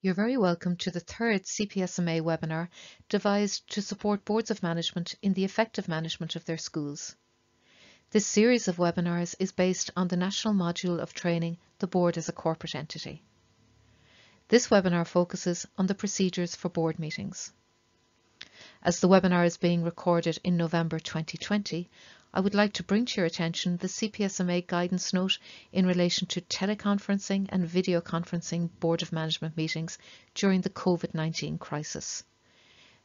You're very welcome to the third CPSMA webinar devised to support boards of management in the effective management of their schools. This series of webinars is based on the national module of training, the board as a corporate entity. This webinar focuses on the procedures for board meetings. As the webinar is being recorded in November 2020, I would like to bring to your attention the CPSMA guidance note in relation to teleconferencing and video conferencing Board of Management meetings during the COVID-19 crisis.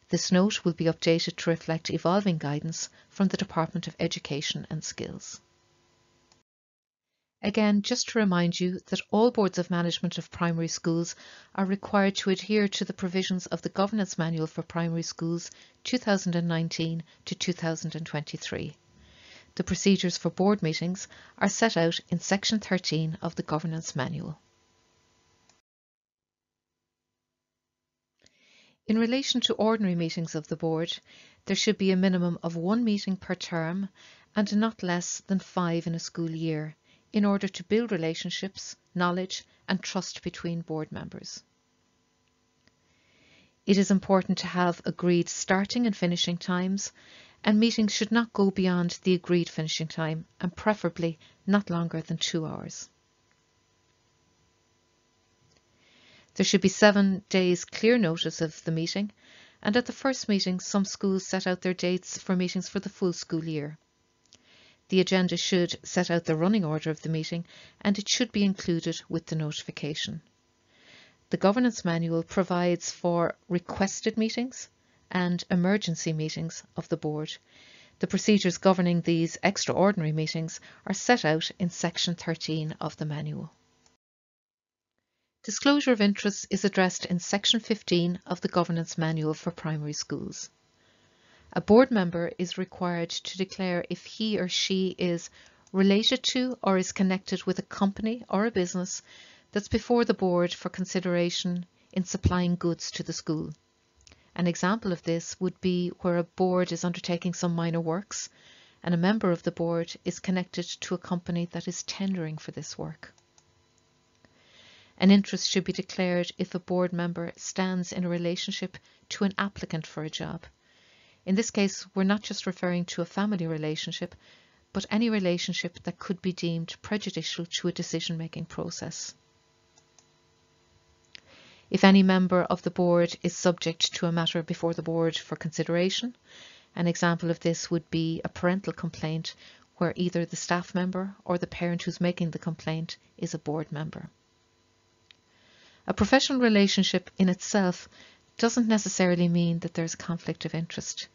This note will be updated to reflect evolving guidance from the Department of Education and Skills. Again, just to remind you that all boards of management of primary schools are required to adhere to the provisions of the Governance Manual for Primary Schools 2019 to 2023. The procedures for board meetings are set out in Section 13 of the Governance Manual. In relation to ordinary meetings of the board, there should be a minimum of 1 meeting per term and not less than 5 in a school year, in order to build relationships, knowledge and trust between board members. It is important to have agreed starting and finishing times, and meetings should not go beyond the agreed finishing time and preferably not longer than 2 hours. There should be 7 days clear notice of the meeting, and at the first meeting some schools set out their dates for meetings for the full school year. The agenda should set out the running order of the meeting and it should be included with the notification. The Governance Manual provides for requested meetings and emergency meetings of the board. The procedures governing these extraordinary meetings are set out in Section 13 of the manual. Disclosure of interests is addressed in Section 15 of the Governance Manual for Primary Schools. A board member is required to declare if he or she is related to or is connected with a company or a business that's before the board for consideration in supplying goods to the school. An example of this would be where a board is undertaking some minor works and a member of the board is connected to a company that is tendering for this work. An interest should be declared if a board member stands in a relationship to an applicant for a job. In this case, we're not just referring to a family relationship, but any relationship that could be deemed prejudicial to a decision-making process. If any member of the board is subject to a matter before the board for consideration, an example of this would be a parental complaint where either the staff member or the parent who's making the complaint is a board member. A professional relationship in itself doesn't necessarily mean that there's a conflict of interest.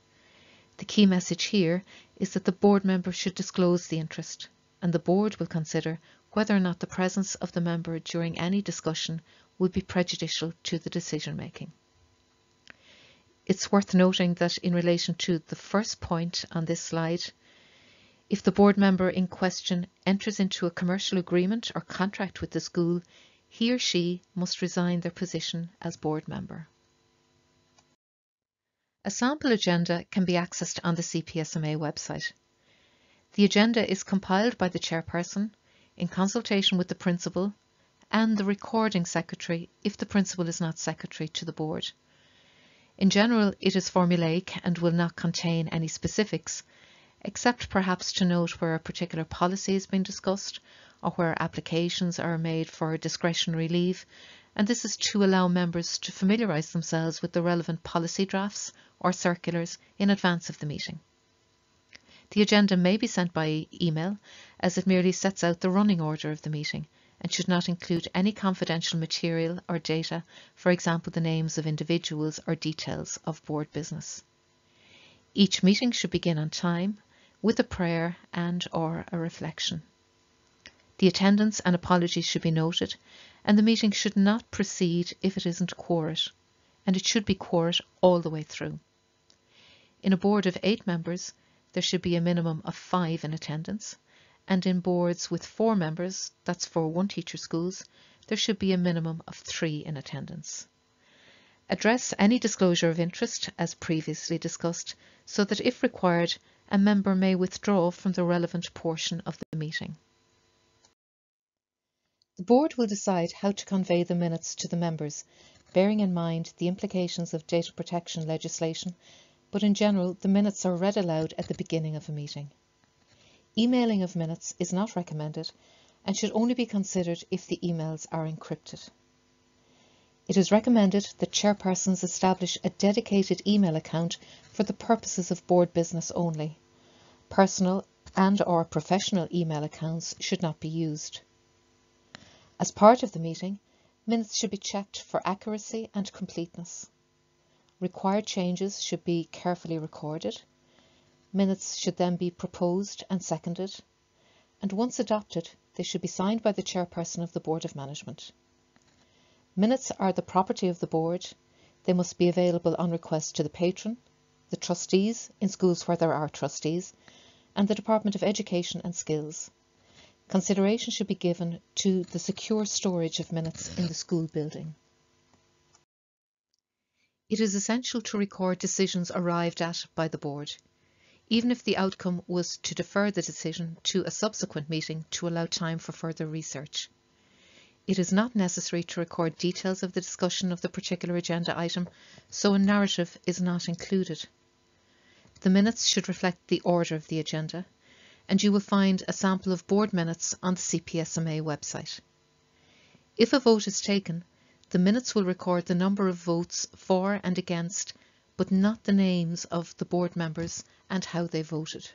The key message here is that the board member should disclose the interest, and the board will consider whether or not the presence of the member during any discussion would be prejudicial to the decision making. It's worth noting that in relation to the first point on this slide, if the board member in question enters into a commercial agreement or contract with the school, he or she must resign their position as board member. A sample agenda can be accessed on the CPSMA website. The agenda is compiled by the chairperson in consultation with the principal and the recording secretary if the principal is not secretary to the board. In general, it is formulaic and will not contain any specifics, except perhaps to note where a particular policy has been discussed or where applications are made for discretionary leave, and this is to allow members to familiarise themselves with the relevant policy drafts or circulars in advance of the meeting. The agenda may be sent by email, as it merely sets out the running order of the meeting and should not include any confidential material or data, for example the names of individuals or details of board business. Each meeting should begin on time with a prayer and/or a reflection. The attendance and apologies should be noted, and the meeting should not proceed if it isn't quorate, and it should be quorate all the way through. In a board of 8 members, there should be a minimum of 5 in attendance, and in boards with 4 members, that's for one-teacher schools, there should be a minimum of 3 in attendance. Address any disclosure of interest, as previously discussed, so that if required, a member may withdraw from the relevant portion of the meeting. The board will decide how to convey the minutes to the members bearing in mind the implications of data protection legislation, but in general the minutes are read aloud at the beginning of a meeting. Emailing of minutes is not recommended and should only be considered if the emails are encrypted. It is recommended that chairpersons establish a dedicated email account for the purposes of board business only. Personal and/or professional email accounts should not be used. As part of the meeting, minutes should be checked for accuracy and completeness. Required changes should be carefully recorded. Minutes should then be proposed and seconded, and once adopted, they should be signed by the chairperson of the Board of Management. Minutes are the property of the board. They must be available on request to the patron, the trustees in schools where there are trustees, and the Department of Education and Skills. Consideration should be given to the secure storage of minutes in the school building. It is essential to record decisions arrived at by the board, even if the outcome was to defer the decision to a subsequent meeting to allow time for further research. It is not necessary to record details of the discussion of the particular agenda item, so a narrative is not included. The minutes should reflect the order of the agenda, and you will find a sample of board minutes on the CPSMA website. If a vote is taken, the minutes will record the number of votes for and against, but not the names of the board members and how they voted.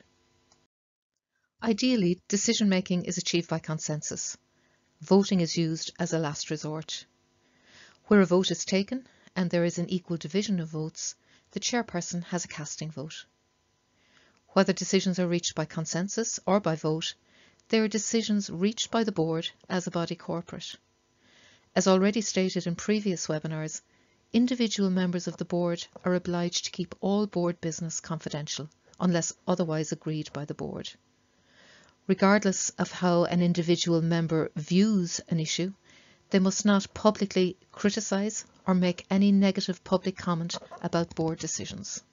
Ideally, decision-making is achieved by consensus. Voting is used as a last resort. Where a vote is taken and there is an equal division of votes, the chairperson has a casting vote. Whether decisions are reached by consensus or by vote, they are decisions reached by the board as a body corporate. As already stated in previous webinars, individual members of the board are obliged to keep all board business confidential, unless otherwise agreed by the board. Regardless of how an individual member views an issue, they must not publicly criticise or make any negative public comment about board decisions.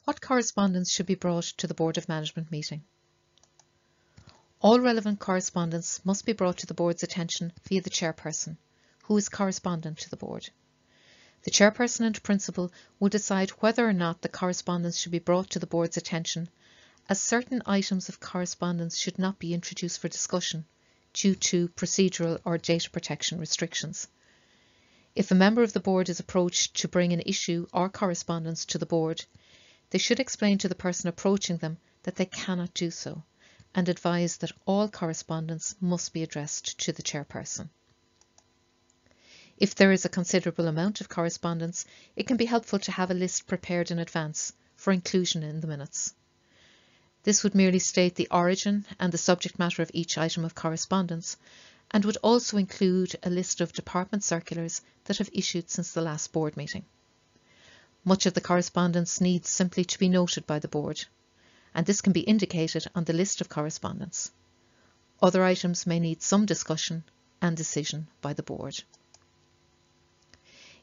What correspondence should be brought to the Board of Management meeting? All relevant correspondence must be brought to the board's attention via the chairperson, who is correspondent to the board. The chairperson and principal will decide whether or not the correspondence should be brought to the board's attention, as certain items of correspondence should not be introduced for discussion due to procedural or data protection restrictions. If a member of the board is approached to bring an issue or correspondence to the board, they should explain to the person approaching them that they cannot do so, and advise that all correspondence must be addressed to the chairperson. If there is a considerable amount of correspondence, it can be helpful to have a list prepared in advance for inclusion in the minutes. This would merely state the origin and the subject matter of each item of correspondence, and would also include a list of department circulars that have issued since the last board meeting. Much of the correspondence needs simply to be noted by the board, and this can be indicated on the list of correspondence. Other items may need some discussion and decision by the board.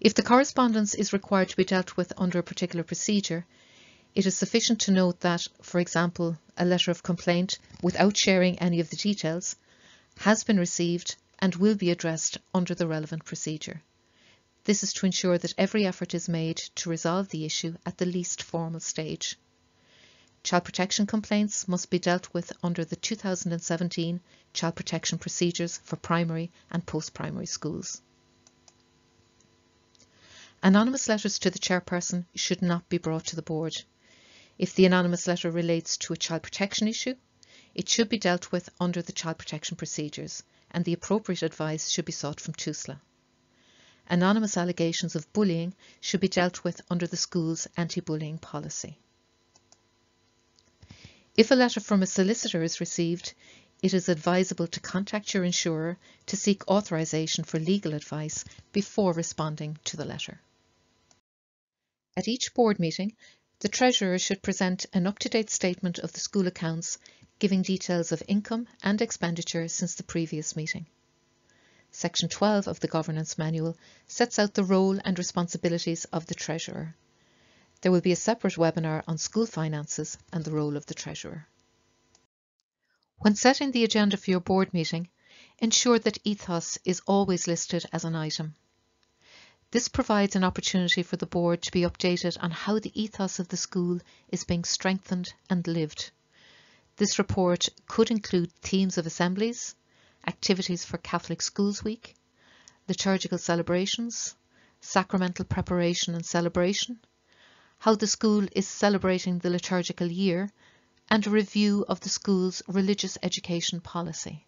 If the correspondence is required to be dealt with under a particular procedure, it is sufficient to note that, for example, a letter of complaint, without sharing any of the details, has been received and will be addressed under the relevant procedure. This is to ensure that every effort is made to resolve the issue at the least formal stage. Child protection complaints must be dealt with under the 2017 Child Protection Procedures for primary and post-primary schools. Anonymous letters to the chairperson should not be brought to the board. If the anonymous letter relates to a child protection issue, it should be dealt with under the Child Protection Procedures, and the appropriate advice should be sought from TUSLA. Anonymous allegations of bullying should be dealt with under the school's anti-bullying policy. If a letter from a solicitor is received, it is advisable to contact your insurer to seek authorisation for legal advice before responding to the letter. At each board meeting, the Treasurer should present an up-to-date statement of the school accounts, giving details of income and expenditure since the previous meeting. Section 12 of the Governance Manual sets out the role and responsibilities of the Treasurer. There will be a separate webinar on school finances and the role of the Treasurer. When setting the agenda for your board meeting, Ensure that Ethos is always listed as an item. This provides an opportunity for the board to be updated on how the ethos of the school is being strengthened and lived. This report could include themes of assemblies, activities for Catholic Schools Week, liturgical celebrations, sacramental preparation and celebration, how the school is celebrating the liturgical year, and a review of the school's religious education policy.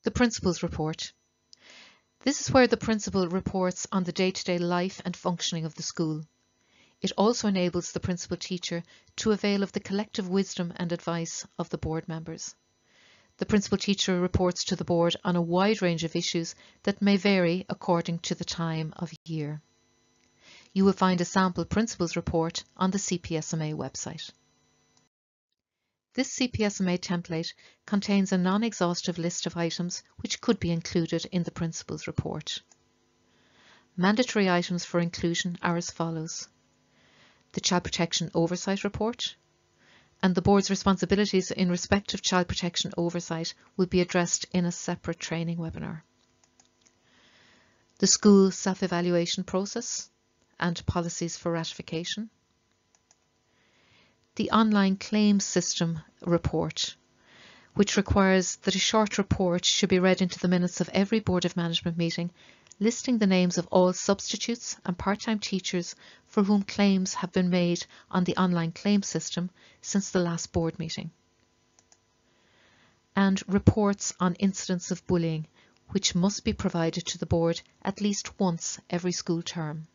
The Principal's Report. This is where the principal reports on the day-to-day life and functioning of the school. It also enables the principal teacher to avail of the collective wisdom and advice of the board members. The principal teacher reports to the board on a wide range of issues that may vary according to the time of year. You will find a sample principal's report on the CPSMA website. This CPSMA template contains a non-exhaustive list of items which could be included in the principal's report. Mandatory items for inclusion are as follows: the Child Protection Oversight Report, and the board's responsibilities in respect of child protection oversight will be addressed in a separate training webinar. The school self-evaluation process and policies for ratification. The online claims system report, which requires that a short report should be read into the minutes of every Board of Management meeting, listing the names of all substitutes and part-time teachers for whom claims have been made on the online claims system since the last board meeting. And reports on incidents of bullying, which must be provided to the board at least once every school term.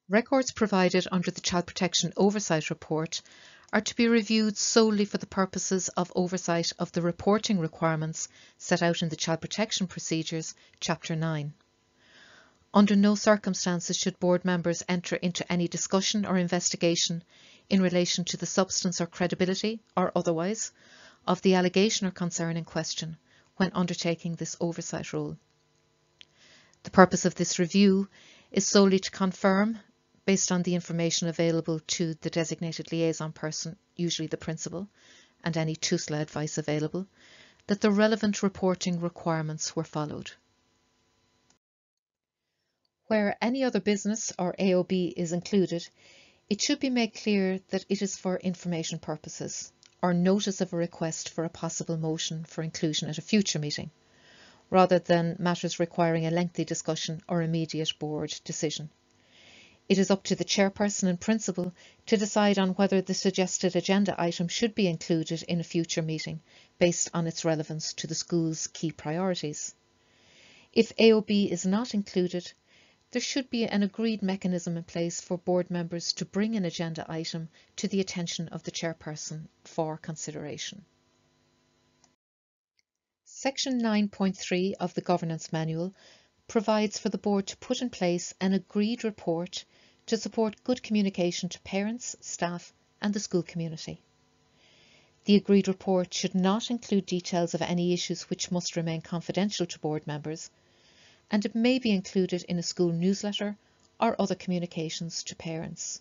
Records provided under the Child Protection Oversight Report are to be reviewed solely for the purposes of oversight of the reporting requirements set out in the Child Protection Procedures, Chapter 9. Under no circumstances should board members enter into any discussion or investigation in relation to the substance or credibility, or otherwise, of the allegation or concern in question when undertaking this oversight role. The purpose of this review is solely to confirm, based on the information available to the designated liaison person, usually the principal, and any TUSLA advice available, that the relevant reporting requirements were followed. Where any other business or AOB is included, it should be made clear that it is for information purposes, or notice of a request for a possible motion for inclusion at a future meeting, rather than matters requiring a lengthy discussion or immediate board decision. It is up to the chairperson and principal to decide on whether the suggested agenda item should be included in a future meeting based on its relevance to the school's key priorities. If AOB is not included, there should be an agreed mechanism in place for board members to bring an agenda item to the attention of the chairperson for consideration. Section 9.3 of the Governance Manual provides for the board to put in place an agreed report to support good communication to parents, staff and the school community. The agreed report should not include details of any issues which must remain confidential to board members, and it may be included in a school newsletter or other communications to parents.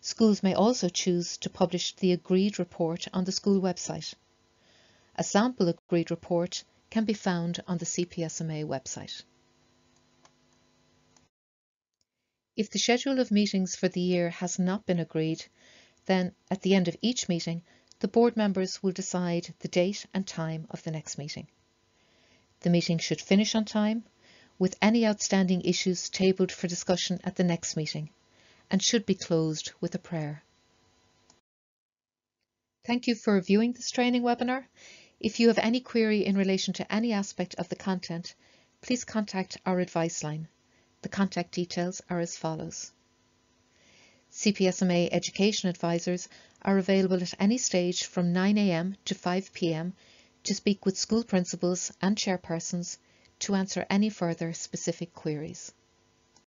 Schools may also choose to publish the agreed report on the school website. A sample agreed report can be found on the CPSMA website. If the schedule of meetings for the year has not been agreed, then at the end of each meeting, the board members will decide the date and time of the next meeting. The meeting should finish on time, with any outstanding issues tabled for discussion at the next meeting, and should be closed with a prayer. Thank you for viewing this training webinar. If you have any query in relation to any aspect of the content, please contact our advice line. The contact details are as follows. CPSMA education advisors are available at any stage from 9 AM to 5 PM to speak with school principals and chairpersons to answer any further specific queries.